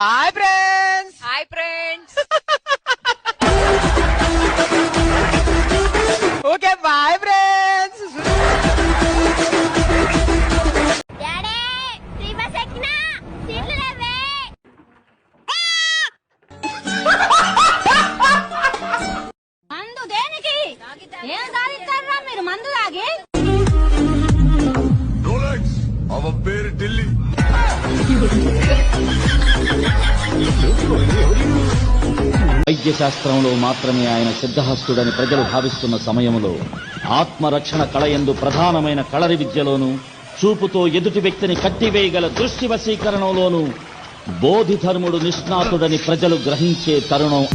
Hi friends. Hi friends. Okay bye friends. Daddy free bus ఎక్కినా సీట్లు లేవే. మందు దేనికి ఏం సాధిస్తారా మీరు మందు తాగి? రోలెక్స్ అవ పేరు ఢిల్లీ. వైద్య శాస్త్రంలో మాత్రమే ఆయన సిద్ధహస్తుడని ప్రజలు భావిస్తున్న సమయంలో ఆత్మరక్షణ కళయందు ప్రధానమైన కళరి విద్యలోనూ చూపుతో ఎదుటి వ్యక్తిని కట్టివేయగల దృష్టి వశీకరణలోనూ బోధిధర్ముడు నిష్ణాతుడని ప్రజలు గ్రహించే తరుణం.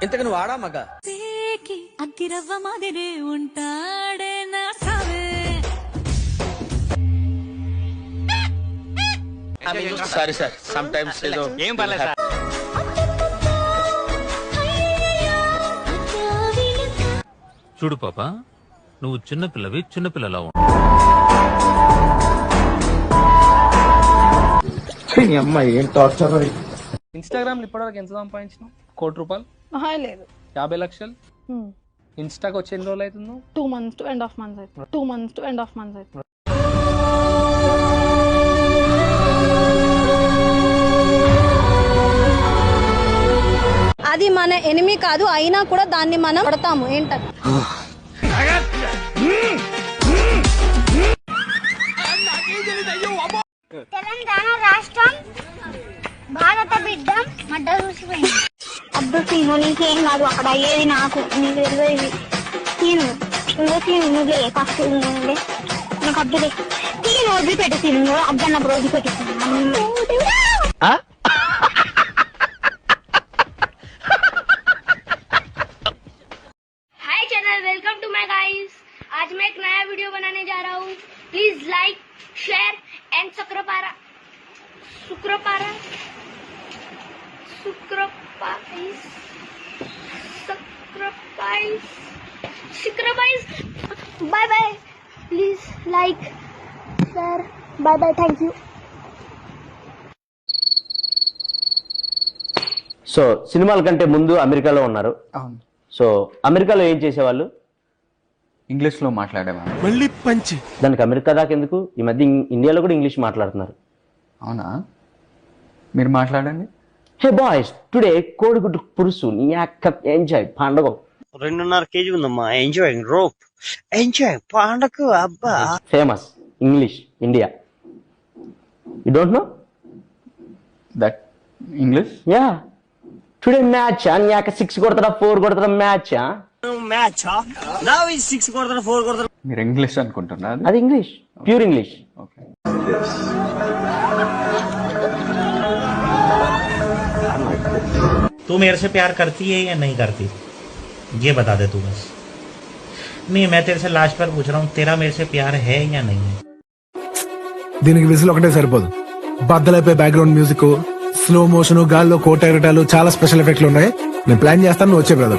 ఇంతకు నువ్వు ఆడా మగ? అగ్గిరవ్వ మాదిరే ఉంటాడే నా సావే. సారీ సార్, సమ్ టైమ్స్ ఏదో ఏం పర్లేదు సార్. చూడు పాప, నువ్వు చిన్నపిల్లవి, చిన్నపిల్లలా ఉండు. అమ్మాయి ఏం టార్చర్. ఇన్స్టాగ్రామ్ ఇప్పటివరకు ఎంత సంపాదించినావు? ₹1,00,00,000? లేదు 50 లక్షలు. ఇన్స్టాకి వచ్చి ఎన్ని రోజులు అవుతుందో? 2 months to end of month అవుతుంది. 2 months to end of month అవుతుంది. అది మన ఎనిమి కాదు, అయినా కూడా దాన్ని మనం పడతాము. ఏంటది? తెలంగాణ రాష్ట్రం భారత బిడ్డ మడ్డ చూసిపోయింది. అబ్దు సీను నీకేం కాదు అక్కడ అయ్యేది, నాకు నీకు తెలియదు. సీను నువ్వులే ఫస్ట్ నాకు అబ్దులే సీను వదిలిపెట్టు. సీను అబ్బన్నప్పుడు వదిలిపెట్టు. Hi channel, welcome to my guys. आज मैं एक नया वीडियो बनाने जा रहा हूँ. Please like, share and subscribe. Bye bye. Please like, share. Bye bye. Thank you. So సినిమాల కంటే ముందు అమెరికాలో ఉన్నారు. అవును, సో అమెరికాలో ఏం చేసేవాళ్ళు? ఇంగ్లీష్ లో మాట్లాడేవాళ్ళు. మళ్ళీ పంచి. దానికి అమెరికా దాకా ఎందుకు? ఈ మధ్య ఇండియాలో కూడా ఇంగ్లీష్ మాట్లాడుతున్నారు. అవునా, మీరు మాట్లాడండి. హే బాయ్స్, టుడే కోడిగుడ్డు పురుసు నీ అక్క ఎంజాయ్ పండగ. 2.5 kg ఉందమ్మా. ఎంజాయింగ్ రోప్, ఎంజాయ్ పండగ. అబ్బా famous English India. You don't know that English? Yeah, today match నీ అక్క 6 కొడతారా 4 కొడతారా మ్యాచ్? మ్యాచ్ నా 6 కొడతారు 4 కొడతారు. మీరు ఇంగ్లీష్ అనుకుంటున్నా? అది ఇంగ్లీష్, ప్యూర్ ఇంగ్లీష్. ఓకే. तू मेरे से प्यार करती है या नहीं करती, ये बता दे तू बस. नहीं, मैं तेरे से लास्ट बार पूछ रहा हूँ, तेरा मेरे से प्यार है या नहीं है? దీనికి విజిల్ ఒకటే సరిపోదు. బద్దలైపోయి బ్యాక్గ్రౌండ్ మ్యూజిక్, స్లో మోషన్, గాల్లో కోట ఎగటాలు, చాలా స్పెషల్ ఎఫెక్ట్లు ఉన్నాయి. నేను ప్లాన్ చేస్తాను, నువ్వు వచ్చే బ్రదర్.